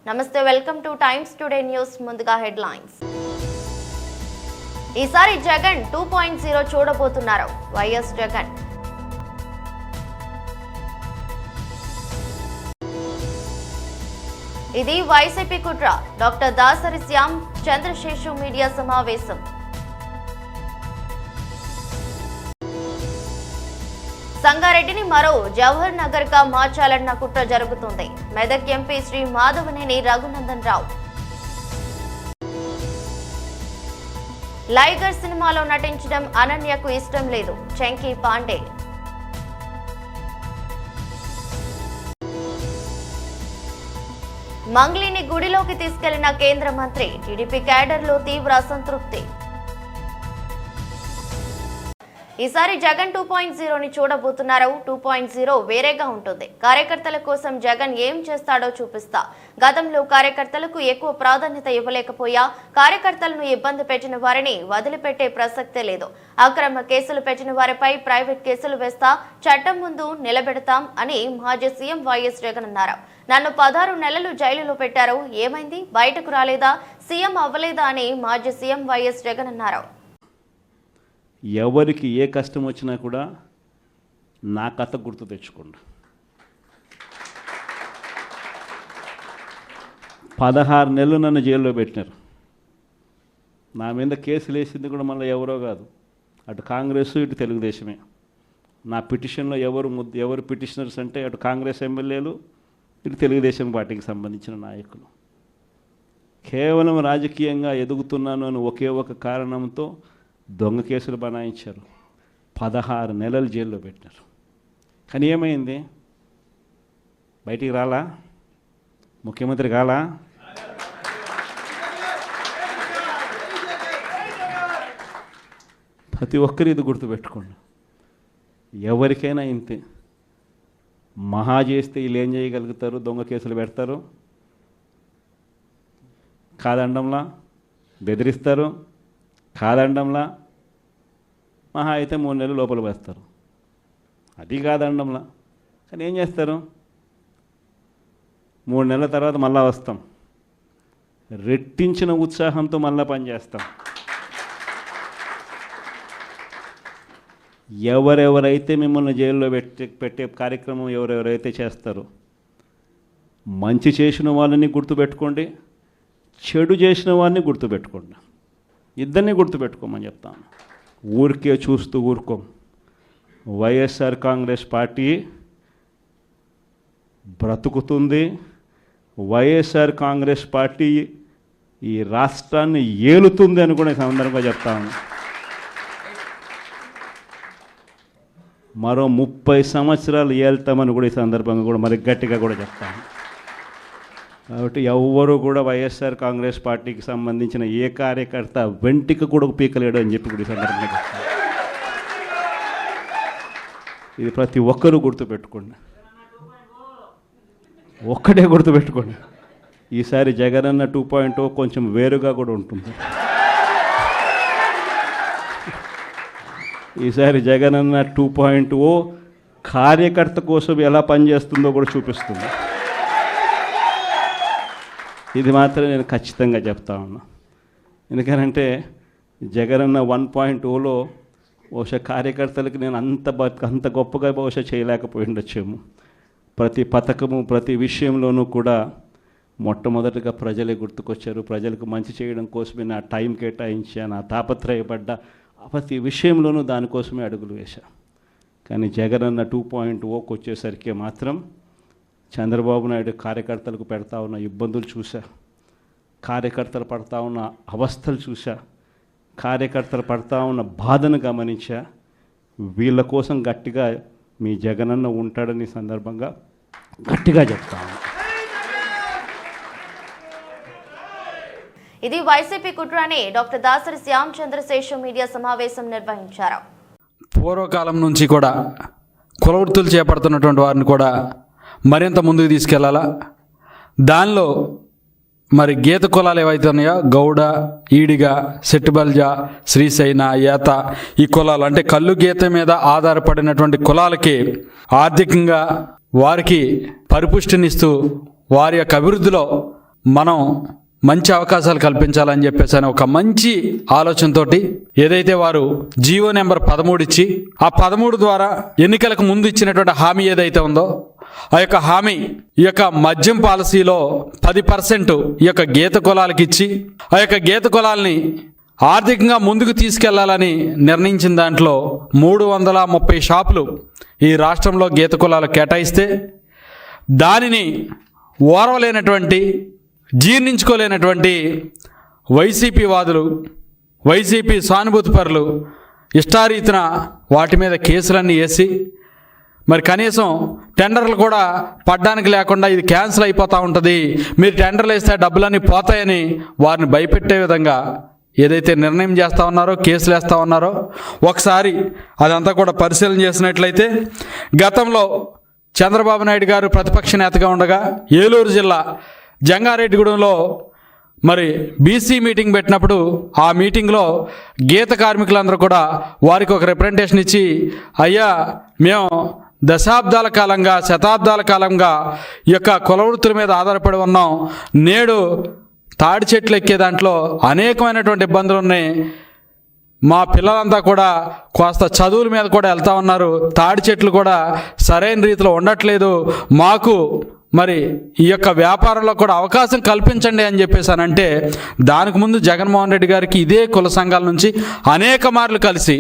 నమస్తే, welcome two times today news. ముందుగా headlines. ఈసారి జగన్ 2.0 చూడబోతున్నారు వైఎస్ జగన్. ఇది వైసీపీ కుట్ర. డాక్టర్ దాసరి శ్యామ్ చంద్రశేషు మీడియా సమావేశం. సంగారెడ్డిని మరో జవహర్ నగర్ గా మార్చాలన్న కుట్ర జరుగుతుంది. మెదక్ ఎంపీ శ్రీ మాధవనేని రఘునందన్ రావు. లైగర్ సినిమాలో నటించడం అనన్యకు ఇష్టం లేదు. చంకీ పాండే. మంగ్లీని గుడిలోకి తీసుకెళ్లిన కేంద్ర మంత్రి. టీడీపీ క్యాడర్లో తీవ్ర అసంతృప్తి. ఈసారి జగన్ 2.0ని చూడబోతున్నారు. 2.0 వేరేగా ఉంటుంది. కార్యకర్తల కోసం జగన్ ఏం చేస్తాడో చూపిస్తా. గతంలో కార్యకర్తలకు ఎక్కువ ప్రాధాన్యత ఇవ్వలేకపోయా. కార్యకర్తలను ఇబ్బంది పెట్టిన వారిని వదిలిపెట్టే ప్రసక్తే లేదు. అక్రమ కేసులు పెట్టిన వారిపై ప్రైవేట్ కేసులు వేస్తా, చట్టం ముందు నిలబెడతాం అని మాజీ సీఎం వైఎస్ జగన్ అన్నారు. నన్ను 16 నెలలు జైలులో పెట్టారు, ఏమైంది, బయటకు రాలేదా, సీఎం అవ్వలేదా అని మాజీ సీఎం వైఎస్ జగన్ అన్నారు. ఎవరికి ఏ కష్టం వచ్చినా కూడా నా కథ గుర్తు తెచ్చుకోండి. 16 నెలలు నన్ను జైల్లో పెట్టినారు. నా మీద కేసులు వేసింది కూడా మళ్ళీ ఎవరో కాదు, అటు కాంగ్రెస్ ఇటు తెలుగుదేశమే. నా పిటిషన్లో ఎవరు పిటిషనర్స్ అంటే అటు కాంగ్రెస్ ఎమ్మెల్యేలు, ఇటు తెలుగుదేశం పార్టీకి సంబంధించిన నాయకులు. కేవలం రాజకీయంగా ఎదుగుతున్నాను అని ఒకే ఒక కారణంతో దొంగ కేసులు బనాయించారు. 16 నెలలు జైల్లో పెట్టినారు. కానీ ఏమైంది? బయటికి రాలా? ముఖ్యమంత్రి కాలా? ప్రతి ఒక్కరు ఇది గుర్తుపెట్టుకోండి. ఎవరికైనా ఇంతే. మహా చేస్తే వీళ్ళు ఏం చేయగలుగుతారు? దొంగ కేసులు పెడతారు, కాదండంలా బెదిరిస్తారు, కాదండంలా మహా అయితే 3 నెలలు లోపల వేస్తారు. అది కాదండంలా. కానీ ఏం చేస్తారు? 3 నెలల తర్వాత మళ్ళా వస్తాం, రెట్టించిన ఉత్సాహంతో మళ్ళా పనిచేస్తాం. ఎవరెవరైతే మిమ్మల్ని జైల్లో పెట్టే కార్యక్రమం ఎవరెవరైతే చేస్తారో, మంచి చేసిన వాళ్ళని గుర్తుపెట్టుకోండి, చెడు చేసిన వారిని గుర్తుపెట్టుకోండి. ఇద్దరిని గుర్తుపెట్టుకోమని చెప్తాను. ఊరికే చూస్తూ ఊరుకోం. వైఎస్ఆర్ కాంగ్రెస్ పార్టీ బ్రతుకుతుంది. వైఎస్ఆర్ కాంగ్రెస్ పార్టీ ఈ రాష్ట్రాన్ని ఏలుతుంది అని కూడా సందర్భంగా చెప్తాను. మరో 30 సంవత్సరాలు ఏళ్తామని కూడా ఈ సందర్భంగా కూడా మరి గట్టిగా కూడా చెప్తాను. కాబట్టి ఎవరు కూడా వైఎస్ఆర్ కాంగ్రెస్ పార్టీకి సంబంధించిన ఏ కార్యకర్త వెంటికి కూడా పీకలేడు అని చెప్పి కూడా ఈ సందర్భంగా ఇది ప్రతి ఒక్కరూ గుర్తుపెట్టుకోండి. ఒక్కటే గుర్తుపెట్టుకోండి, ఈసారి జగనన్న 2.0 కొంచెం వేరుగా కూడా ఉంటుంది. ఈసారి జగనన్న 2.0 కార్యకర్త కోసం ఎలా పనిచేస్తుందో కూడా చూపిస్తుంది. ఇది మాత్రం నేను ఖచ్చితంగా చెప్తా ఉన్నా. ఎందుకనంటే జగనన్న 1.0లో బహుశా కార్యకర్తలకు నేను అంత గొప్పగా బహుశా చేయలేకపోయి ఉండొచ్చేమో. ప్రతి పథకము ప్రతి విషయంలోనూ కూడా మొట్టమొదటిగా ప్రజలే గుర్తుకొచ్చారు. ప్రజలకు మంచి చేయడం కోసమే నా టైం కేటాయించా, నా తాపత్రయపడ్డా, ప్రతి విషయంలోనూ దానికోసమే అడుగులు వేశా. కానీ జగనన్న 2.0కి వచ్చేసరికి మాత్రం చంద్రబాబు నాయుడు కార్యకర్తలకు పెడతా ఉన్న ఇబ్బందులు చూసా, కార్యకర్తలు పడతా ఉన్న అవస్థలు చూసా, కార్యకర్తలు పడతా ఉన్న బాధను గమనించా. వీళ్ళ కోసం గట్టిగా మీ జగనన్న ఉంటాడని సందర్భంగా గట్టిగా చెప్తాను. ఇది వైసీపీ కుట్ర అని డాక్టర్ దాసరి శ్యామ్ చంద్రశేషు మీడియా సమావేశం నిర్వహించారు. పూర్వకాలం నుంచి కూడా కుల వృత్తులు చేపడుతున్నటువంటి వారిని కూడా మరింత ముందుకు తీసుకెళ్లాలా. దానిలో మరి గీత కులాలు ఏవైతే ఉన్నాయో గౌడ, ఈడిగ, సెట్టుబల్జ, శ్రీశైన, ఏత, ఈ కులాలు అంటే కళ్ళు గీత మీద ఆధారపడినటువంటి కులాలకి ఆర్థికంగా వారికి పరిపుష్టినిస్తూ వారి యొక్క అభివృద్ధిలో మనం మంచి అవకాశాలు కల్పించాలని చెప్పేసి అని ఒక మంచి ఆలోచనతోటి ఏదైతే వారు జీవో నెంబర్ 13 ఇచ్చి ఆ 13 ద్వారా ఎన్నికలకు ముందు ఇచ్చినటువంటి హామీ ఏదైతే ఉందో ఆ యొక్క హామీ ఈ యొక్క మద్యం పాలసీలో 10% ఈ యొక్క గీత కులాలకు ఇచ్చి ఆ యొక్క గీత కులాలని ఆర్థికంగా ముందుకు తీసుకెళ్లాలని నిర్ణయించిన దాంట్లో 330 షాపులు ఈ రాష్ట్రంలో గీత కులాలు కేటాయిస్తే దానిని ఓర్వలేనటువంటి జీర్ణించుకోలేనటువంటి వైసీపీ వాదులు, వైసీపీ సానుభూతిపరులు ఇష్టారీతిన వాటి మీద కేసులన్నీ వేసి మరి కనీసం టెండర్లు కూడా పడ్డానికి లేకుండా ఇది క్యాన్సిల్ అయిపోతూ ఉంటుంది, మీరు టెండర్లు వేస్తే డబ్బులన్నీ పోతాయని వారిని భయపెట్టే విధంగా ఏదైతే నిర్ణయం చేస్తూ ఉన్నారో, కేసులు వేస్తూ ఉన్నారో ఒకసారి అదంతా కూడా పరిశీలన చేసినట్లయితే గతంలో చంద్రబాబు నాయుడు గారు ప్రతిపక్ష నేతగా ఉండగా ఏలూరు జిల్లా జంగారెడ్డిగూడెంలో మరి బీసీ మీటింగ్ పెట్టినప్పుడు ఆ మీటింగ్లో గీత కార్మికులందరూ కూడా వారికి ఒక రిప్రజెంటేషన్ ఇచ్చి, అయ్యా మేము దశాబ్దాల కాలంగా శతాబ్దాల కాలంగా ఈ యొక్క కుల వృత్తుల మీద ఆధారపడి ఉన్నాం, నేడు తాడి చెట్లు ఎక్కే దాంట్లో అనేకమైనటువంటి ఇబ్బందులు ఉన్నాయి, మా పిల్లలంతా కూడా కాస్త చదువుల మీద కూడా వెళ్తూ ఉన్నారు, తాడి చెట్లు కూడా సరైన రీతిలో ఉండట్లేదు, మాకు మరి ఈ యొక్క వ్యాపారంలో కూడా అవకాశం కల్పించండి అని చెప్పేసానంటే దానికి ముందు జగన్మోహన్ రెడ్డి గారికి ఇదే కుల సంఘాల నుంచి అనేక మార్లు కలిసి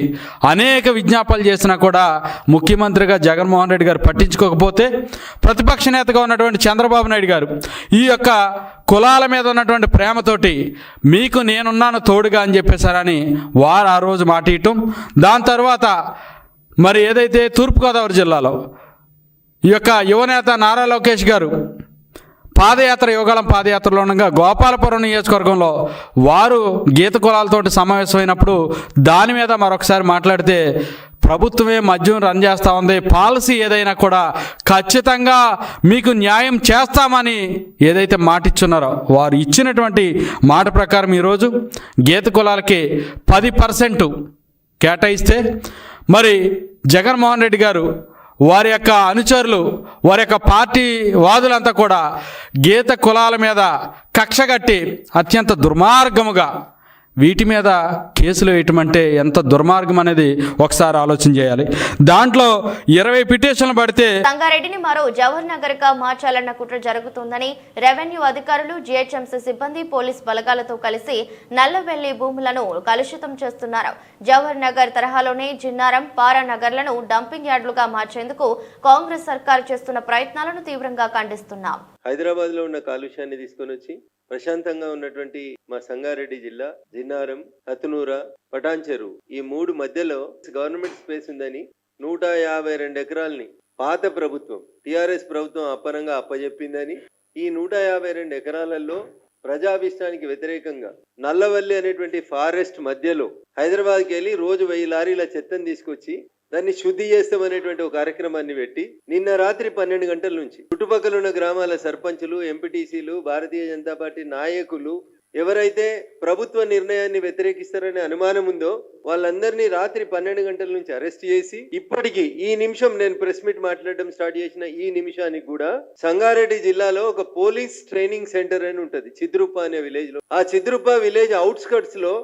అనేక విజ్ఞాపనలు చేసినా కూడా ముఖ్యమంత్రిగా జగన్మోహన్ రెడ్డి గారు పట్టించుకోకపోతే ప్రతిపక్ష నేతగా ఉన్నటువంటి చంద్రబాబు నాయుడు గారు ఈ యొక్క కులాల మీద ఉన్నటువంటి ప్రేమతోటి మీకు నేనున్నాను తోడుగా అని చెప్పేశారని వారు ఆ రోజు మాట ఇవ్వటం, దాని తర్వాత మరి ఏదైతే తూర్పుగోదావరి జిల్లాలో ఈ యొక్క యువనేత నారా లోకేష్ గారు పాదయాత్ర యువగాళం పాదయాత్రలో ఉండగా గోపాలపురం నియోజకవర్గంలో వారు గీత కులాలతోటి సమావేశమైనప్పుడు దాని మీద మరొకసారి మాట్లాడితే ప్రభుత్వమే మద్యం రన్ చేస్తూ ఉంది, పాలసీ ఏదైనా కూడా ఖచ్చితంగా మీకు న్యాయం చేస్తామని ఏదైతే మాట ఇచ్చున్నారో వారు ఇచ్చినటువంటి మాట ప్రకారం ఈరోజు గీత కులాలకి 10% కేటాయిస్తే మరి జగన్మోహన్ రెడ్డి గారు వారి యొక్క అనుచరులు, వారి యొక్క పార్టీ వాదులంతా కూడా గీత కులాల మీద కక్షగట్టి అత్యంత దుర్మార్గముగా వీటి మీద కేసులు వేయటం అంటే ఎంత దుర్మార్గం అనేది ఒకసారి ఆలోచన చేయాలి. దాంట్లో 20 పిటిషన్లు పడితే సంగారెడ్డిని మరో జవహర్ నగర్ గా మార్చాలన్న కుట్ర జరుగుతుందని రెవెన్యూ అధికారులు, జీహెచ్ఎంసీ సిబ్బంది, పోలీస్ బలగాలతో కలిసి నల్లవెల్లి భూములను కలుషితం చేస్తున్నారు. జవహర్ నగర్ తరహాలోనే జిన్నారం, పారానగర్లను డంపింగ్ యార్డులుగా మార్చేందుకు కాంగ్రెస్ సర్కారు చేస్తున్న ప్రయత్నాలను తీవ్రంగా ఖండిస్తున్నాం. హైదరాబాద్ లో ఉన్న కాలుష్యాన్ని తీసుకొని వచ్చి ప్రశాంతంగా ఉన్నటువంటి మా సంగారెడ్డి జిల్లా జిన్నారం, హతునూర, పటాన్చెరు ఈ 3 మధ్యలో గవర్నమెంట్ స్పేస్ ఉందని 152 ఎకరాలని పాత ప్రభుత్వం టిఆర్ఎస్ ప్రభుత్వం అప్పనంగా అప్పజెప్పిందని ఈ 152 ఎకరాలలో ప్రజాభిష్టానికి వ్యతిరేకంగా నల్లవల్లి అనేటువంటి ఫారెస్ట్ మధ్యలో హైదరాబాద్కి వెళ్ళి రోజు 1000 లారీల చెత్తను తీసుకొచ్చి దాన్ని శుద్ధి చేస్తామనేటువంటి ఒక కార్యక్రమాన్ని పెట్టి నిన్న రాత్రి 12 గంటల నుంచి చుట్టుపక్కల ఉన్న గ్రామాల సర్పంచులు, ఎంపీటీసీలు, భారతీయ జనతా పార్టీ నాయకులు ఎవరైతే ప్రభుత్వ నిర్ణయాన్ని వ్యతిరేకిస్తారనే అనుమానం ఉందో వాళ్ళందరినీ రాత్రి 12 గంటల నుంచి అరెస్ట్ చేసి ఇప్పటికీ ఈ నిమిషం నేను ప్రెస్ మీట్ మాట్లాడడం స్టార్ట్ చేసిన ఈ నిమిషానికి కూడా సంగారెడ్డి జిల్లాలో ఒక పోలీస్ ట్రైనింగ్ సెంటర్ అని ఉంటది చిద్రుప్ప అనే విలేజ్ లో. ఆ చిద్రుప్ప విలేజ్ అవుట్స్కట్స్ లో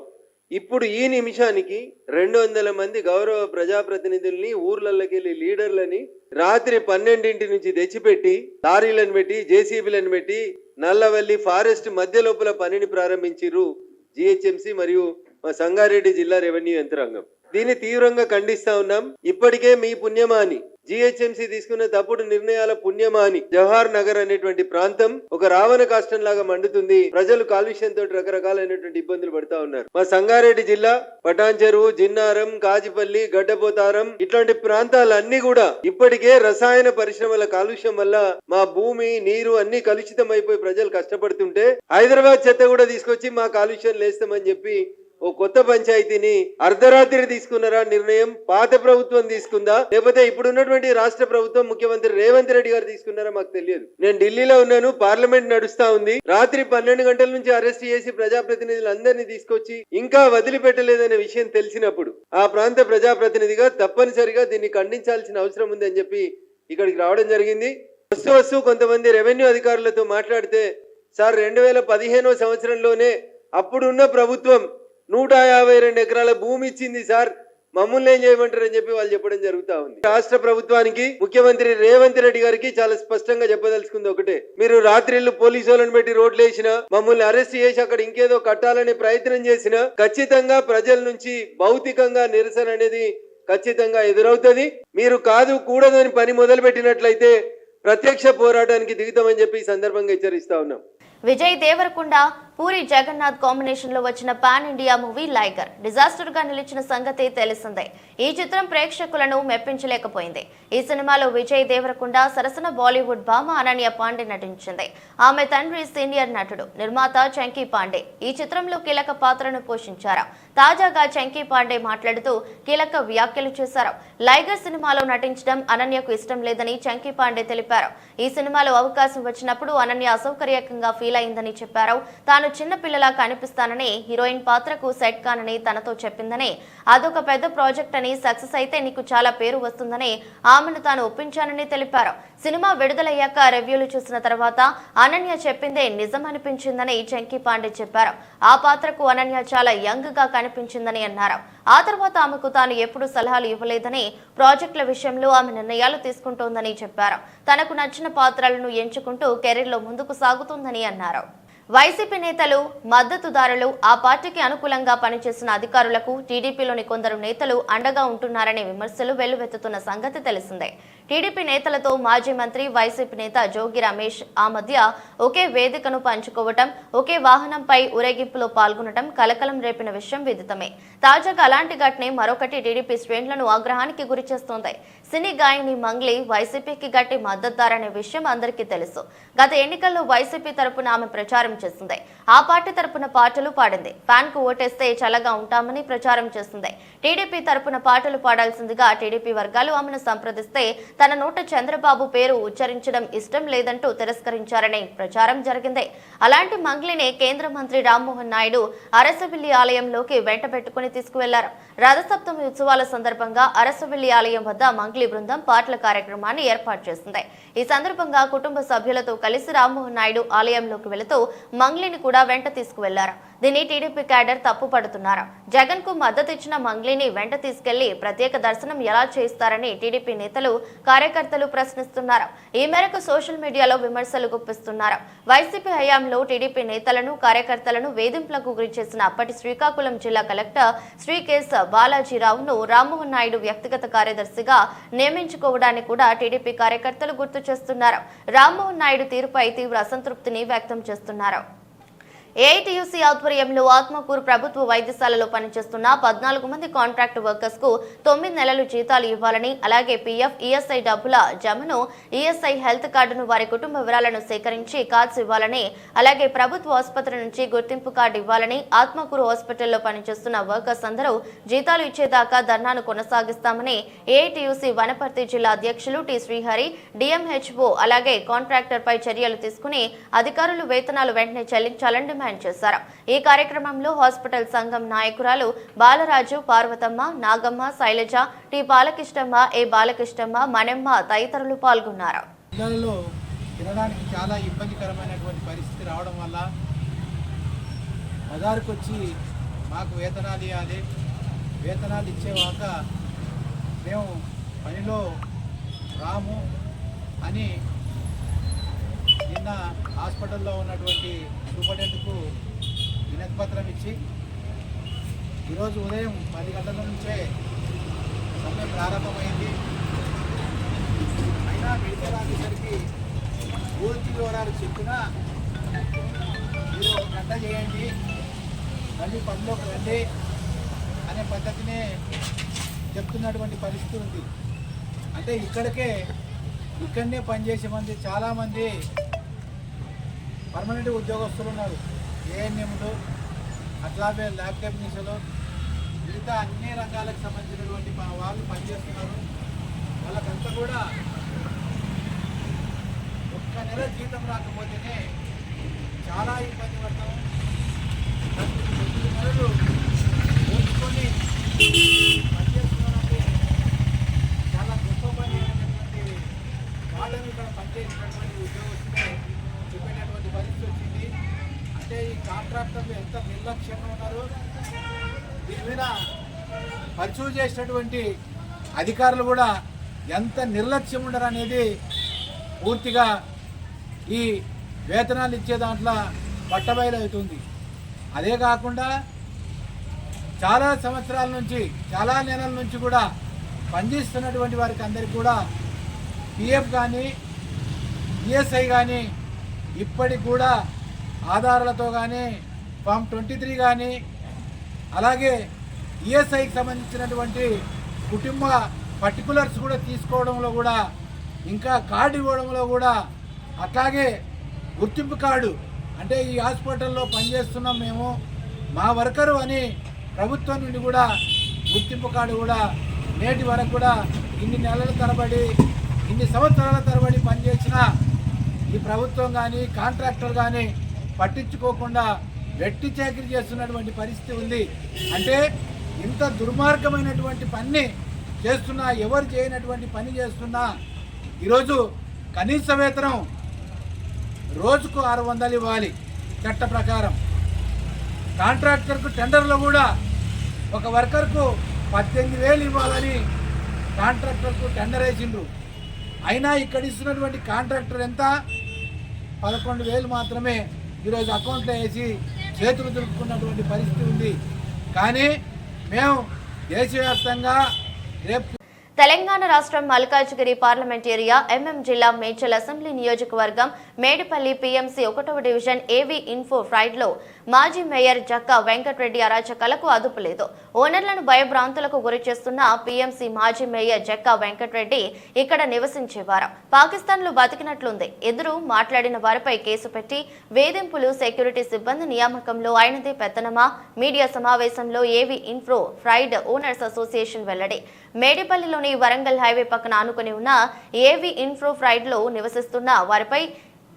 ఇప్పుడు ఈ నిమిషానికి 200 మంది గౌరవ ప్రజాప్రతినిధుల్ని, ఊర్లలోకి వెళ్ళి లీడర్లని రాత్రి 12 నుంచి తెచ్చిపెట్టి లారీలను పెట్టి, జేసీబీలను పెట్టి నల్లవల్లి ఫారెస్ట్ మధ్య లోపల పనిని ప్రారంభించిర్రు జీహెచ్ఎంసీ మరియు మా సంగారెడ్డి జిల్లా రెవెన్యూ యంత్రాంగం. దీన్ని తీవ్రంగా ఖండిస్తా ఉన్నాం. ఇప్పటికే మీ పుణ్యమా అని జీహెచ్ఎంసీ తీసుకున్న తప్పుడు నిర్ణయాల పుణ్యమా అని జవహర్ నగర్ అనేటువంటి ప్రాంతం ఒక రావణ కాష్టం లాగా మండుతుంది. ప్రజలు కాలుష్యంతో రకరకాలైనటువంటి ఇబ్బందులు పడుతూ ఉన్నారు. మా సంగారెడ్డి జిల్లా పటాన్చెరు, జిన్నారం, కాజిపల్లి, గడ్డపోతారం ఇట్లాంటి ప్రాంతాలన్నీ కూడా ఇప్పటికే రసాయన పరిశ్రమల కాలుష్యం వల్ల మా భూమి, నీరు అన్ని కలుషితం అయిపోయి ప్రజలు కష్టపడుతుంటే హైదరాబాద్ చెత్త కూడా తీసుకొచ్చి మా కాలుష్యం లేస్తామని చెప్పి ఓ కొత్త పంచాయతీని అర్ధరాత్రి తీసుకున్నారా నిర్ణయం? పాత ప్రభుత్వం తీసుకుందా లేకపోతే ఇప్పుడున్నటువంటి రాష్ట్ర ప్రభుత్వం ముఖ్యమంత్రి రేవంత్ రెడ్డి గారు తీసుకున్నారా మాకు తెలియదు. నేను ఢిల్లీలో ఉన్నాను, పార్లమెంట్ నడుస్తా ఉంది. రాత్రి 12 గంటల నుంచి అరెస్ట్ చేసి ప్రజాప్రతినిధులందరినీ తీసుకొచ్చి ఇంకా వదిలిపెట్టలేదనే విషయం తెలిసినప్పుడు ఆ ప్రాంత ప్రజాప్రతినిధిగా తప్పనిసరిగా దీన్ని ఖండించాల్సిన అవసరం ఉంది అని చెప్పి ఇక్కడికి రావడం జరిగింది. వస్తూ కొంతమంది రెవెన్యూ అధికారులతో మాట్లాడితే సార్ 2015 సంవత్సరంలోనే అప్పుడున్న ప్రభుత్వం 152 ఎకరాల భూమి ఇచ్చింది సార్, మమ్మల్ని ఏం చేయమంటారు అని చెప్పి వాళ్ళు చెప్పడం జరుగుతా ఉంది. రాష్ట్ర ప్రభుత్వానికి ముఖ్యమంత్రి రేవంత్ రెడ్డి గారికి చాలా స్పష్టంగా చెప్పదలుచుకుంది ఒకటే, మీరు రాత్రిళ్ళు పోలీసు వాళ్ళని పెట్టి రోడ్లు వేసినా, మమ్మల్ని అరెస్ట్ చేసి అక్కడ ఇంకేదో కట్టాలనే ప్రయత్నం చేసినా ఖచ్చితంగా ప్రజల నుంచి భౌతికంగా నిరసన అనేది ఖచ్చితంగా ఎదురవుతుంది. మీరు కాదు కూడదు అని పని మొదలు పెట్టినట్లయితే ప్రత్యక్ష పోరాటానికి దిగుతామని చెప్పి ఈ సందర్భంగా హెచ్చరిస్తా ఉన్నాం. విజయ్ దేవరకొండ పూరి జగన్నాథ్ కాంబినేషన్ లో వచ్చిన పాన్ ఇండియా మూవీ లైగర్ డిజాస్టర్ గా నిలిచిన సంగతి తెలిసిందే. ఈ చిత్రం ప్రేక్షకులను మెప్పించలేకపోయింది. ఈ సినిమాలో విజయ్ దేవరకొండ సరసన బాలీవుడ్ భామ అనన్య పాండే నటించింది. ఆమె తండ్రి సీనియర్ నటుడు నిర్మాత చంకీ పాండే ఈ చిత్రంలో కీలక పాత్రను పోషించారు. తాజాగా చంకీ పాండే మాట్లాడుతూ కీలక వ్యాఖ్యలు చేశారు. లైగర్ సినిమాలో నటించడం అనన్యకు ఇష్టం లేదని చంకీ పాండే తెలిపారు. ఈ సినిమాలో అవకాశం వచ్చినప్పుడు అనన్య అసౌకర్యకంగా ఫీల్ అయిందని చెప్పారు. తాను చిన్న పిల్లలా కనిపిస్తానని, హీరోయిన్ పాత్రకు సెట్ కానని తనతో చెప్పిందని, అదొక పెద్ద ప్రాజెక్ట్ అని, సక్సెస్ అయితే నీకు చాలా పేరు వస్తుందని ఆమెను తాను ఒప్పించానని తెలిపారు. సినిమా విడుదలయ్యాక రివ్యూలు చూసిన తర్వాత అనన్య చెప్పిందే నిజం అనిపించిందని చంకీ పాండే చెప్పారు. ఆ పాత్రకు అనన్య చాలా యంగ్ గా కనిపించిందని అన్నారు. ఆ తర్వాత ఆమెకు తాను ఎప్పుడు సలహాలు ఇవ్వలేదని, ప్రాజెక్టుల విషయంలో ఆమె నిర్ణయాలు తీసుకుంటోందని చెప్పారు. తనకు నచ్చిన పాత్రలను ఎంచుకుంటూ కెరీర్లో ముందుకు సాగుతుందని అన్నారు. వైసీపీ నేతలు, మద్దతుదారులు, ఆ పార్టీకి అనుకూలంగా పనిచేసిన అధికారులకు టీడీపీలోని కొందరు నేతలు అండగా ఉంటున్నారనే విమర్శలు వెల్లువెత్తుతున్న సంగతి తెలిసిందే. టీడీపీ నేతలతో మాజీ మంత్రి, వైసీపీ నేత జోగి రమేష్ ఆ మధ్య ఒకే వేదికను పంచుకోవటం, ఒకే వాహనంపై ఊరేగింపులో పాల్గొనడం కలకలం రేపిన విషయం విదితమే. తాజాగా అలాంటి ఘటనే మరొకటి టీడీపీ శ్రేణులను ఆగ్రహానికి గురిచేస్తోంది. సినీ గాయని మంగ్లీ వైసీపీకి గట్టి మద్దతుదారనే విషయం అందరికీ తెలుసు. గత ఎన్నికల్లో వైసీపీ తరపున ఆమె ప్రచారం చేసింది. ఆ పార్టీ తరపున పాటలు పాడింది. ఫ్యాన్ కు ఓటేస్తే చల్లగా ఉంటామని ప్రచారం చేసింది. టీడీపీ తరపున పాటలు పాడాల్సిందిగా టీడీపీ వర్గాలు ఆమెను సంప్రదిస్తే తన నోట చంద్రబాబు పేరు ఉచ్చరించడం ఇష్టం లేదంటూ తిరస్కరించారని ప్రచారం జరిగింది. అలాంటి మంగ్లీనే కేంద్ర మంత్రి రామ్మోహన్ నాయుడు అరసవిల్లి ఆలయంలోకి వెంట పెట్టుకుని తీసుకువెళ్లారు. రథసప్తమి ఉత్సవాల సందర్భంగా అరసవిల్లి ఆలయం వద్ద మంగ్లీ బృందం పాటల కార్యక్రమాన్ని ఏర్పాటు చేసింది. ఈ సందర్భంగా కుటుంబ సభ్యులతో కలిసి రామ్మోహన్ నాయుడు ఆలయంలోకి వెళుతూ మంగ్లీని కూడా వెంట తీసుకువెళ్లారు. దీన్ని టీడీపీ క్యాడర్ తప్పుపడుతున్నారు. జగన్ కు మద్దతు ఇచ్చిన మంగ్లీని వెంట తీసుకెళ్లి ప్రత్యేక దర్శనం ఎలా చేస్తారని టీడీపీ నేతలు, కార్యకర్తలు ప్రశ్నిస్తున్నారు. ఈ మేరకు సోషల్ మీడియాలో విమర్శలు గుప్పిస్తున్నారు. వైసీపీ హయాంలో టీడీపీ నేతలను, కార్యకర్తలను వేధింపులకు గురి చేసిన అప్పటి శ్రీకాకుళం జిల్లా కలెక్టర్ శ్రీ కెఎస్ బాలాజీరావును రామ్మోహన్ నాయుడు వ్యక్తిగత కార్యదర్శిగా నియమించుకోవడాన్ని కూడా టీడీపీ కార్యకర్తలు గుర్తు చేస్తున్నారు. రామ్మోహన్ నాయుడు తీరుపై తీవ్ర అసంతృప్తిని వ్యక్తం చేస్తున్నారు. ఏఐటీయూసీ ఆధ్వర్యంలో ఆత్మకూరు ప్రభుత్వ వైద్యశాలలో పనిచేస్తున్న 14 మంది కాంట్రాక్ట్ వర్కర్స్ కు 9 నెలలు జీతాలు ఇవ్వాలని, అలాగే పీఎఫ్, ఈఎస్ఐ డబ్బుల జమను, ఈఎస్ఐ హెల్త్ కార్డును వారి కుటుంబ వివరాలను సేకరించి కార్డ్స్ ఇవ్వాలని, అలాగే ప్రభుత్వ ఆసుపత్రి నుంచి గుర్తింపు కార్డు ఇవ్వాలని ఆత్మకూరు హాస్పిటల్లో పనిచేస్తున్న వర్కర్స్ అందరూ జీతాలు ఇచ్చేదాకా ధర్నాను కొనసాగిస్తామని ఏఐటీయూసీ వనపర్తి జిల్లా అధ్యక్షులు టి శ్రీహరి, డిఎంహెచ్ఓ అలాగే కాంట్రాక్టర్ పై చర్యలు తీసుకుని అధికారులు వేతనాలు వెంటనే చెల్లించాలని చేశారు. ఈ కార్యక్రమంలో హాస్పిటల్ సంఘం నాయకురాలు బాలరాజు, పార్వతమ్మ, నాగమ్మ, శైలజ, టి బాలకృష్ణమ్మ, ఏ బాలకృష్ణమ్మ, మనమ్మ తదితరులు పాల్గొన్నారు. పిల్లలలో తినడానికి చాలా ఇబ్బందికరమైనటువంటి పరిస్థితి రావడం వల్ల బజారుకు వచ్చి మాకు వేతనాలు ఇవ్వాలి, వేతనాలు ఇచ్చేవాక మేము పనిలో రాము అని నిన్న హాస్పిటల్లో ఉన్నటువంటి సూపరింటెండెంట్కు వినతి పత్రం ఇచ్చి ఈరోజు ఉదయం 10 గంటల నుంచే సమ్మె ప్రారంభమైంది. అయినా మెడికల్ ఆఫీసర్కి పూర్తి వివరాలు చెప్పినా మీరు 1 గంట చేయండి, మళ్ళీ పనిలోకి రండి అనే పద్ధతినే చెప్తున్నటువంటి పరిస్థితి ఉంది. అంటే ఇక్కడనే పనిచేసే మంది చాలామంది పర్మనెంట్ ఉద్యోగస్తులు ఉన్నారు. ఏఎన్ఎంలు, అట్లాగే ల్యాబ్ టెక్నీషియన్లు, మిగతా అన్ని రంగాలకు సంబంధించినటువంటి వాళ్ళు పనిచేస్తున్నారు. వాళ్ళకంతా కూడా 1 నెల జీతం రాకపోతేనే చాలా ఇబ్బంది పడతాము. 9 నెలలు ఓర్చుకొని పనిచేస్తున్నారంటే చాలా గొప్ప పని అనేటువంటి వాళ్ళని ఇక్కడ పనిచేసినటువంటి ఉద్యోగస్తులే చెప్పేటటువంటి పరిస్థితి వచ్చింది. అచీవ్ చేసినటువంటి అధికారులు కూడా ఎంత నిర్లక్ష్యం ఉండరు అనేది పూర్తిగా ఈ వేతనాలు ఇచ్చే దాంట్లో పట్టబయలవుతుంది. అదే కాకుండా చాలా సంవత్సరాల నుంచి చాలా నెలల నుంచి కూడా పనిచేస్తున్నటువంటి వారికి అందరికీ కూడా పిఎఫ్ కానీ ఈఎస్ఐ కానీ ఇప్పటికి కూడా ఆధారాలతో కానీ ఫామ్ 23 కానీ అలాగే ఈఎస్ఐకి సంబంధించినటువంటి కుటుంబ పర్టికులర్స్ కూడా తీసుకోవడంలో కూడా ఇంకా కార్డు ఇవ్వడంలో కూడా అట్లాగే గుర్తింపు కార్డు అంటే ఈ హాస్పిటల్లో పనిచేస్తున్నాం మేము మా వర్కరు అని ప్రభుత్వం నుండి కూడా గుర్తింపు కార్డు కూడా నేటి వరకు కూడా ఇన్ని నెలల తరబడి ఇన్ని సంవత్సరాల తరబడి పనిచేసిన ఈ ప్రభుత్వం కానీ కాంట్రాక్టర్ కానీ పట్టించుకోకుండా వెట్టి చాకిరీ చేస్తున్నటువంటి పరిస్థితి ఉంది. అంటే ఇంత దుర్మార్గమైనటువంటి పని చేస్తున్నా, ఎవరు చేయనటువంటి పని చేస్తున్నా ఈరోజు కనీస వేతనం రోజుకు 600 ఇవ్వాలి చట్ట ప్రకారం. కాంట్రాక్టర్కు టెండర్లో కూడా ఒక వర్కర్కు 18,000 ఇవ్వాలని కాంట్రాక్టర్కు టెండర్ వేసిండ్రు. అయినా ఇక్కడ ఇస్తున్నటువంటి కాంట్రాక్టర్ ఎంత 11,000 మాత్రమే ఈరోజు అకౌంట్లో వేసి చేతులు దులుపుకున్నటువంటి పరిస్థితి ఉంది. కానీ మేము దేశవ్యాప్తంగా రేపు తెలంగాణ రాష్ట్రం మల్కాజ్గిరి పార్లమెంట్ ఏరియా ఎంఎం జిల్లా మేడ్చల్ అసెంబ్లీ నియోజకవర్గం మేడిపల్లి పీఎంసీ 1వ డివిజన్ ఏవీ ఇన్ఫో ఫ్రైడ్లో మాజీ మేయర్ జక్కా వెంకటరెడ్డి అరాచకాలకు అదుపు లేదు. ఓనర్లను భయభ్రాంతులకు గురి చేస్తున్న పీఎంసీ మాజీ మేయర్ జక్కా వెంకటరెడ్డి ఇక్కడ నివసించేవారు. పాకిస్తాన్లో బతికినట్లుంది. ఎదురు మాట్లాడిన వారిపై కేసు పెట్టి వేధింపులు, సెక్యూరిటీ సిబ్బంది నియామకంలో ఆయనదే పెత్తనమా? మీడియా సమావేశంలో ఏవీ ఇన్ఫో ఫ్రైడ్ ఓనర్స్ అసోసియేషన్ వెల్లడి. మేడిపల్లిలోని వరంగల్ హైవే పక్కన ఆనుకుని ఉన్న ఏవీ ఇన్ఫో ఫ్రైడ్లో నివసిస్తున్న వారిపై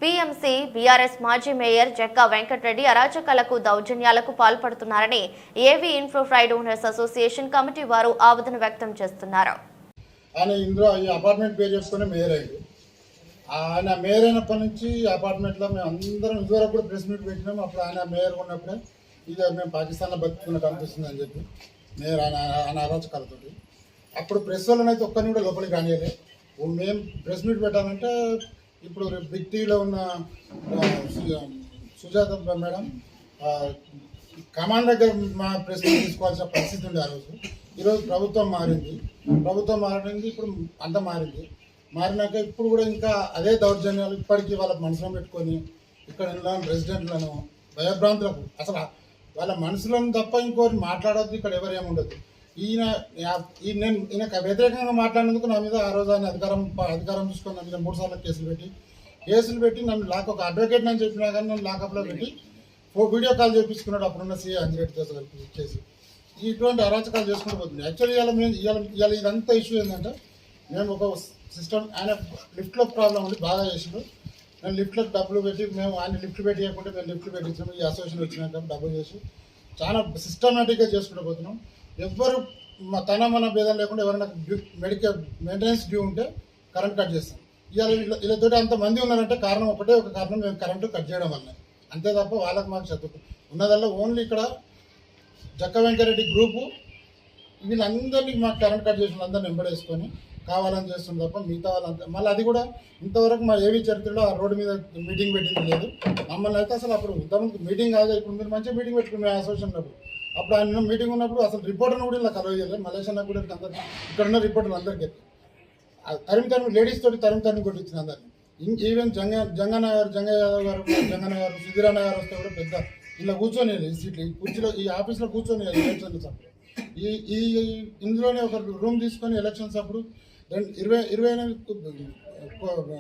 పీఎంసీ బీఆర్ఎస్ మాజీ మేయర్ జక్కా వెంకటరెడ్డి అరాచకాలకు, దౌర్జన్యాలకు పాల్పడుతున్నారని ఏవీ info fried owners association committee వారు ఆవేదన వ్యక్తం చేస్తున్నారు. ఆయన ఇందులో ఈ అపార్ట్మెంట్ పేరు చేసుకుని మేయర్ అయ్యాడు. ఆయన మేయర్ అయినప్పటి నుంచి అపార్ట్మెంట్లో మేము అందరం ఇదివరకు కూడా ప్రెస్ మీట్ పెట్టినాము. అప్పుడు ఆయన మేయర్ ఉన్నప్పుడే ఇది మేము పాకిస్తాన్లో బతుకున్నట్టు అనిపిస్తుంది అని చెప్పి మేయర్ ఆయన అరాచకాలతో అప్పుడు ప్రెస్ వాళ్ళని అయితే ఒక్కరిని కూడా లోపలికి రానియలే. మేము ప్రెస్ మీట్ పెట్టాలంటే ఇప్పుడు బిగ్ టీవీలో ఉన్న సుజాత మేడం కమాండ్ దగ్గర మా ప్రెస్ మీట్ తీసుకోవాల్సిన పరిస్థితి ఉంది ఆ రోజు. ఈరోజు ప్రభుత్వం మారింది. ఇప్పుడు అంత మారినాక ఇప్పుడు కూడా ఇంకా అదే దౌర్జన్యాలు ఇప్పటికీ వాళ్ళ మనసులో పెట్టుకొని ఇక్కడ ఉన్న రెసిడెంట్లను భయభ్రాంతులకు అసలు వాళ్ళ మనసులను తప్ప ఇంకోటి మాట్లాడొద్దు, ఇక్కడ ఎవరేముండదు. ఈయన వ్యతిరేకంగా మాట్లాడినందుకు నా మీద ఆ రోజు ఆయన అధికారం చూసుకొని నా మీద 3 సార్లు కేసులు పెట్టి నన్ను ఒక అడ్వకేట్ అని చెప్పినా కానీ నన్ను లాకప్లో పెట్టి వీడియో కాల్ చేయించుకున్నాడు అప్పుడున్న సీఏ అంజిరెడ్డితో చేసి. ఇటువంటి అరాచకాలు చేసుకుంటూ పోతుంది. యాక్చువల్లీ ఇవాళ ఇదంతా ఇష్యూ ఏంటంటే మేము ఒక సిస్టమ్ ఆయన లిఫ్ట్లో ప్రాబ్లం ఉంది బాగా చేసిండు. నేను లిఫ్ట్లో డబ్బులు పెట్టి మేము ఆయన లిఫ్ట్ పెట్టియకుంటే మేము లిఫ్ట్ పెట్టించాము. ఈ అసోసియేషన్ వచ్చినాక డబ్బులు చేసి చాలా సిస్టమేటిక్గా చేసుకుంటూ పోతున్నాం. ఎవ్వరు మన భేదం లేకుండా ఎవరైనా మెడికల్ మెయింటెనెన్స్ డ్యూ ఉంటే కరెంట్ కట్ చేస్తాం. వీళ్ళతో అంతమంది ఉన్నారంటే కారణం ఒక కారణం మేము కరెంటు కట్ చేయడం వల్ల, అంతే తప్ప వాళ్ళకి మాకు చదువు ఉన్నదల్లా ఓన్లీ ఇక్కడ జక్కా వెంకరెడ్డి గ్రూపు వీళ్ళందరినీ మాకు కరెంట్ కట్ చేసిన అందరిని వెంబడేసుకొని కావాలని చేస్తుంది తప్ప మిగతా వాళ్ళంతా మళ్ళీ అది కూడా ఇంతవరకు మా ఏవీ చరిత్రలో ఆ రోడ్డు మీద మీటింగ్ పెట్టింది లేదు. మమ్మల్ని అయితే అసలు అప్పుడు ఇంతకుముందు మీటింగ్ కాదు, ఇప్పుడు మీరు మంచిగా మీటింగ్ పెట్టుకున్నాం అసోసియేషన్ ఉన్నప్పుడు. అప్పుడు ఆయన మీటింగ్ ఉన్నప్పుడు అసలు రిపోర్టర్ని కూడా ఇలా కలవ చేయలేదు. మలేషియా కూడా ఇక్కడ ఉన్న రిపోర్టర్లు అందరికీ తరిమి లేడీస్ తోటి తరిమి కొట్టించిన అందరినీ. ఈవెన్ జంగన్న గారు సుధీరన్న గారు వస్తే కూడా పెద్ద ఇలా కూర్చొని ఈ సీట్లు ఈ కుర్చీలో ఈ ఆఫీస్లో కూర్చొని ఎలక్షన్స్ అప్పుడు ఈ ఇందులోనే ఒక రూమ్ తీసుకొని ఎలక్షన్స్ అప్పుడు 28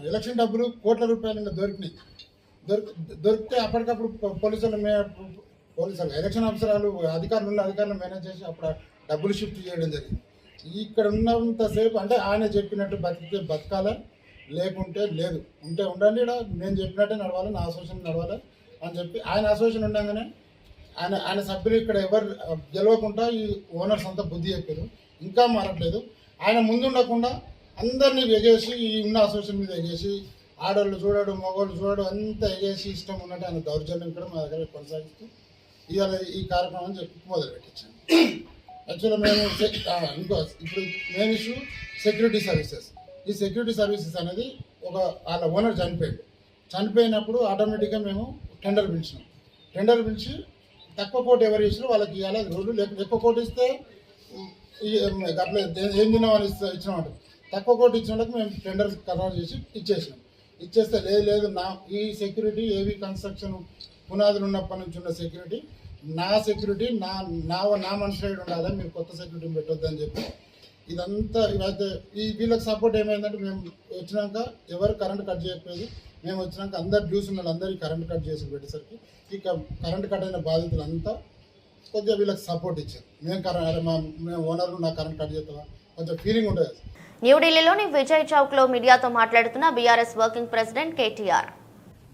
ఎలక్షన్ డబ్బులు కోట్ల రూపాయలు ఇంకా దొరికితే అప్పటికప్పుడు పోలీసులు ఎలక్షన్ ఆఫీసర్లు అధికారులు మేనేజ్ చేసి అప్పుడు డబ్బులు షిఫ్ట్ చేయడం జరిగింది. ఇక్కడ ఉన్నంతసేపు అంటే ఆయన చెప్పినట్టు బతికితే బతకాలి, లేకుంటే లేదు, ఉంటే ఉండండి, ఇక్కడ నేను చెప్పినట్టే నడవాలి, నా అసోసియేషన్ నడవాలి అని చెప్పి ఆయన అసోసియేషన్ ఉండగానే ఆయన సభ్యులు ఇక్కడ ఎవరు గెలవకుండా ఈ ఓనర్స్ అంతా బుద్ధి చెప్పారు. ఇంకా మారట్లేదు. ఆయన ముందుండకుండా అందరినీ ఎగేసి ఈ ఉన్న అసోసియేషన్ మీద ఎగేసి ఆడవాళ్ళు చూడడు, మగవాళ్ళు చూడడు, అంతా ఎగేసి ఇష్టం ఉన్నట్టు ఆయన దౌర్జన్యం కూడా మా దగ్గర కొనసాగిస్తూ ఇవాళ ఈ కార్యక్రమం చెప్పి మొదలుపెట్టించాను. యాక్చువల్గా మేము ఇంకో ఇప్పుడు మెయిన్ ఇష్యూ సెక్యూరిటీ సర్వీసెస్. ఈ సెక్యూరిటీ సర్వీసెస్ అనేది వాళ్ళ ఓనర్ చనిపోయినప్పుడు ఆటోమేటిక్గా మేము టెండర్ పిలిచి తక్కువ కోట్ ఎవరు ఇచ్చినా వాళ్ళకి ఇవ్వాలి రూలు. ఎక్కువ కోట్ ఇస్తే అట్లా ఏం తిన్నామని ఇచ్చినామంట. తక్కువ కోట్ ఇచ్చిన వాళ్ళకి మేము టెండర్ ఖరారు చేసి ఇచ్చేస్తే లేదు ఈ సెక్యూరిటీ ఏవి కన్స్ట్రక్షన్ పునాదులు ఉన్నప్పటి నుంచి ఉన్న సెక్యూరిటీ నా మనుషులు ఉండాలి, మీరు కొత్త సెక్యూరిటీని పెట్టొద్దని చెప్పి ఇదంతా ఇవైతే వీళ్ళకి సపోర్ట్ ఏమైందంటే మేము వచ్చినాక ఎవరు కరెంట్ కట్ చేయకపోయేది. మేము వచ్చినాక అందరు డ్యూస్ ఉన్న వాళ్ళందరికీ కరెంట్ కట్ చేసి పెట్టేసరికి ఇక కరెంట్ కట్ అయిన బాధితులంతా కొద్దిగా వీళ్ళకి సపోర్ట్ ఇచ్చారు. మేము ఓనర్లు నా కరెంట్ కట్ చేస్తావా కొంచెం ఫీలింగ్ ఉంటుంది. న్యూఢిల్లీలోని విజయ్ చౌక్ లో మీడియాతో మాట్లాడుతున్న బీఆర్ఎస్ వర్కింగ్ ప్రెసిడెంట్ కేటీఆర్.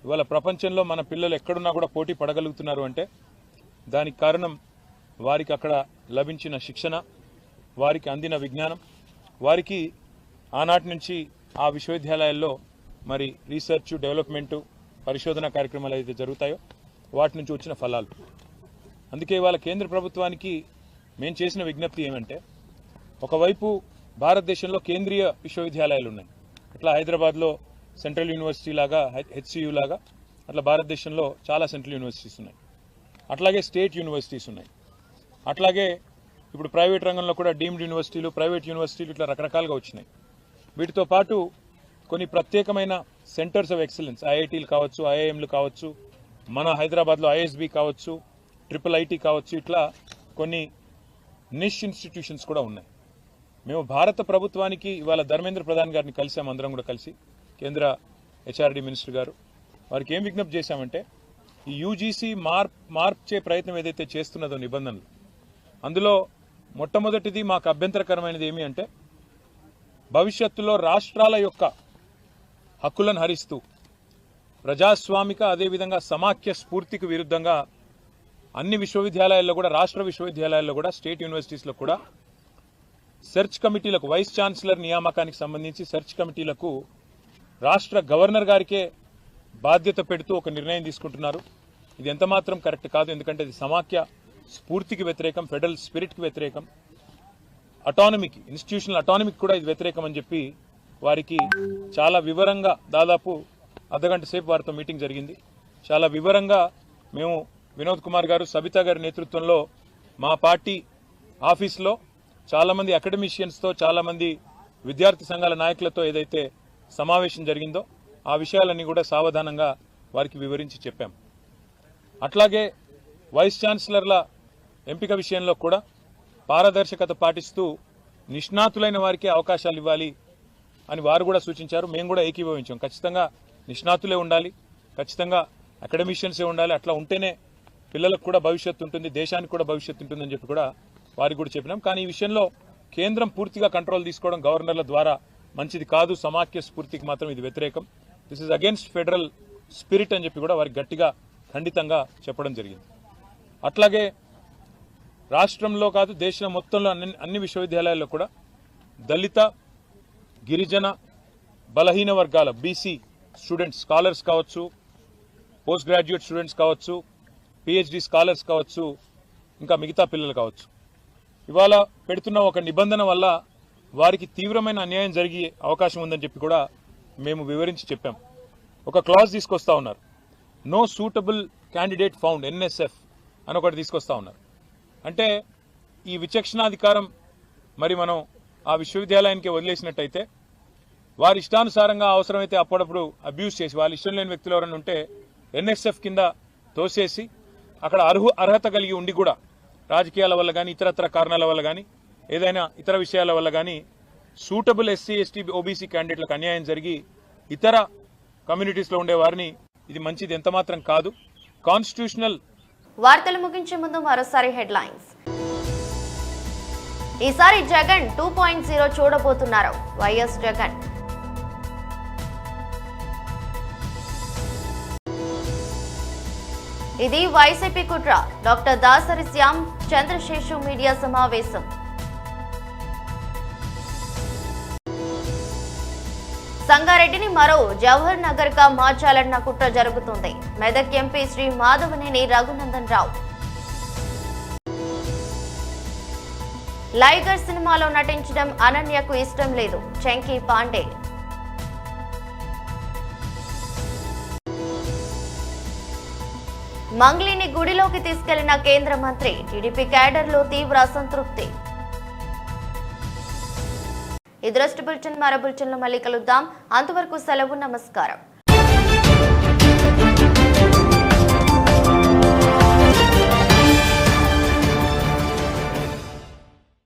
ఇవాళ ప్రపంచంలో మన పిల్లలు ఎక్కడున్నా కూడా పోటీ పడగలుగుతున్నారు అంటే దానికి కారణం వారికి అక్కడ లభించిన శిక్షణ, వారికి అందిన విజ్ఞానం, వారికి ఆనాటి నుంచి ఆ విశ్వవిద్యాలయాల్లో మరి రీసెర్చ్, డెవలప్మెంటు, పరిశోధన కార్యక్రమాలు అయితే జరుగుతాయో వాటి నుంచి వచ్చిన ఫలాలు. అందుకే ఇవాళ కేంద్ర ప్రభుత్వానికి మేము చేసిన విజ్ఞప్తి ఏమంటే, ఒకవైపు భారతదేశంలో కేంద్రీయ విశ్వవిద్యాలయాలు ఉన్నాయి. అట్లా హైదరాబాద్లో సెంట్రల్ యూనివర్సిటీ లాగా, హెచ్సియు లాగా అట్లా భారతదేశంలో చాలా సెంట్రల్ యూనివర్సిటీస్ ఉన్నాయి. అట్లాగే స్టేట్ యూనివర్సిటీస్ ఉన్నాయి. అట్లాగే ఇప్పుడు ప్రైవేట్ రంగంలో కూడా డీమ్డ్ యూనివర్సిటీలు, ప్రైవేట్ యూనివర్సిటీలు ఇట్లా రకరకాలుగా వచ్చినాయి. వీటితో పాటు కొన్ని ప్రత్యేకమైన సెంటర్స్ ఆఫ్ ఎక్సలెన్స్, ఐఐటీలు కావచ్చు, ఐఐఎంలు కావచ్చు, మన హైదరాబాద్లో ఐఎస్బి కావచ్చు, IIIT కావచ్చు, ఇట్లా కొన్ని నిష్ ఇన్స్టిట్యూషన్స్ కూడా ఉన్నాయి. మేము భారత ప్రభుత్వానికి ఇవాళ ధర్మేంద్ర ప్రధాన్ గారిని కలిసాం, అందరం కూడా కలిసి, కేంద్ర హెచ్ఆర్డి మినిస్టర్ గారు. వారికి ఏం విజ్ఞప్తి చేశామంటే, ఈ యూజీసీ మార్చే ప్రయత్నం ఏదైతే చేస్తున్నదో నిబంధనలు, అందులో మొట్టమొదటిది మాకు అభ్యంతరకరమైనది ఏమి అంటే, భవిష్యత్తులో రాష్ట్రాల యొక్క హక్కులను హరిస్తూ ప్రజాస్వామిక అదేవిధంగా సమాఖ్య స్ఫూర్తికి విరుద్ధంగా అన్ని విశ్వవిద్యాలయాల్లో కూడా, రాష్ట్ర విశ్వవిద్యాలయాల్లో కూడా, స్టేట్ యూనివర్సిటీస్లో కూడా సెర్చ్ కమిటీలకు, వైస్ ఛాన్సలర్ నియామకానికి సంబంధించి సెర్చ్ కమిటీలకు రాష్ట్ర గవర్నర్ గారికే బాధ్యత పెడుతూ ఒక నిర్ణయం తీసుకుంటున్నారు. ఇది ఎంతమాత్రం కరెక్ట్ కాదు. ఎందుకంటే ఇది సమాఖ్య స్ఫూర్తికి వ్యతిరేకం, ఫెడరల్ స్పిరిట్కి వ్యతిరేకం, అటానమీకి, ఇన్స్టిట్యూషనల్ అటానమీకి కూడా ఇది వ్యతిరేకం అని చెప్పి వారికి చాలా వివరంగా, దాదాపు అర్ధగంట సేపు వారితో మీటింగ్ జరిగింది. చాలా వివరంగా మేము వినోద్ కుమార్ గారు, సబితా గారి నేతృత్వంలో మా పార్టీ ఆఫీస్లో చాలామంది అకాడమిషియన్స్తో, చాలామంది విద్యార్థి సంఘాల నాయకులతో ఏదైతే సమావేశం జరిగిందో ఆ విషయాలన్నీ కూడా సావధానంగా వారికి వివరించి చెప్పాం. అట్లాగే వైస్ ఛాన్సలర్ల ఎంపిక విషయంలో కూడా పారదర్శకత పాటిస్తూ నిష్ణాతులైన వారికి అవకాశాలు ఇవ్వాలి అని వారు కూడా సూచించారు. మేము కూడా ఏకీభవించాం. ఖచ్చితంగా నిష్ణాతులే ఉండాలి, ఖచ్చితంగా అకాడమిషియన్సే ఉండాలి. అట్లా ఉంటేనే పిల్లలకు కూడా భవిష్యత్తు ఉంటుంది, దేశానికి కూడా భవిష్యత్తు ఉంటుందని చెప్పి కూడా వారికి కూడా చెప్పినాం. కానీ ఈ విషయంలో కేంద్రం పూర్తిగా కంట్రోల్ తీసుకోవడం గవర్నర్ల ద్వారా మంచిది కాదు, సమాఖ్య స్ఫూర్తికి మాత్రం ఇది వ్యతిరేకం, this is against federal spirit అని చెప్పి కూడా వారికి గట్టిగా ఖండితంగా చెప్పడం జరిగింది. అట్లాగే రాష్ట్రంలో కాదు, దేశం మొత్తంలో అన్ని విశ్వవిద్యాలయాల్లో కూడా దళిత, గిరిజన, బలహీన వర్గాల బీసీ స్టూడెంట్స్, స్కాలర్స్ కావచ్చు, పోస్ట్ గ్రాడ్యుయేట్ స్టూడెంట్స్ కావచ్చు, పిహెచ్డి స్కాలర్స్ కావచ్చు, ఇంకా మిగతా పిల్లలు కావచ్చు, ఇవాళ పెడుతున్న ఒక నిబంధన వల్ల వారికి తీవ్రమైన అన్యాయం జరిగే అవకాశం ఉందని చెప్పి కూడా మేము వివరించి చెప్పాం. ఒక క్లాజ్ తీసుకొస్తా ఉన్నారు, no suitable candidate found, NSF అని ఒకటి తీసుకొస్తా ఉన్నారు. అంటే ఈ విచక్షణాధికారం మరి మనం ఆ విశ్వవిద్యాలయానికి వదిలేసినట్టయితే వారి ఇష్టానుసారంగా అవసరమైతే అప్పుడప్పుడు అబ్యూస్ చేసి, వాళ్ళ ఇష్టం లేని వ్యక్తులు ఎవరైనా ఉంటే NSF కింద తోసేసి అక్కడ అర్హత కలిగి ఉండి కూడా రాజకీయాల వల్ల కానీ, ఇతరత్ర కారణాల వల్ల కానీ, ఏదైనా ఇతర విషయాల వల్ల కానీ సూటబుల్ SC, ST, OBC క్యాండిడేట్లకు అన్యాయం జరిగి ఇతర కమ్యూనిటీస్లో ఉండే వారిని, ఇది మంచిది ఎంతమాత్రం కాదు. కాన్స్టిట్యూషనల్ వార్తలు ముగించే ముందు మరోసారి హెడ్లైన్స్. ఈసారి జగన్ 2.0 చూడబోతున్నారు వైఎస్ జగన్. ఇది వైసీపీ కుట్ర, డాక్టర్ దాసరి శ్యామ్ చంద్రశేషు మీడియా సమావేశం. సంగారెడ్డిని మరో జవహర్ నగర్ గా మార్చాలన్న కుట్ర జరుగుతుంది. మెదక్ ఎంపీ శ్రీ మాధవనేని రఘునందన్ రావు. లైగర్ సినిమాలో నటించడం అనన్యకు ఇష్టం లేదు. చంకీ పాండే. మంగ్లీని గుడిలోకి తీసుకెళ్లిన కేంద్ర మంత్రి. టీడీపీ క్యాడర్లో తీవ్ర అసంతృప్తి. ఈ దృష్టి బులెటిన్ మరో బులెటిన్లో మళ్ళీ కలుద్దాం. అంతవరకు సెలవు. నమస్కారం.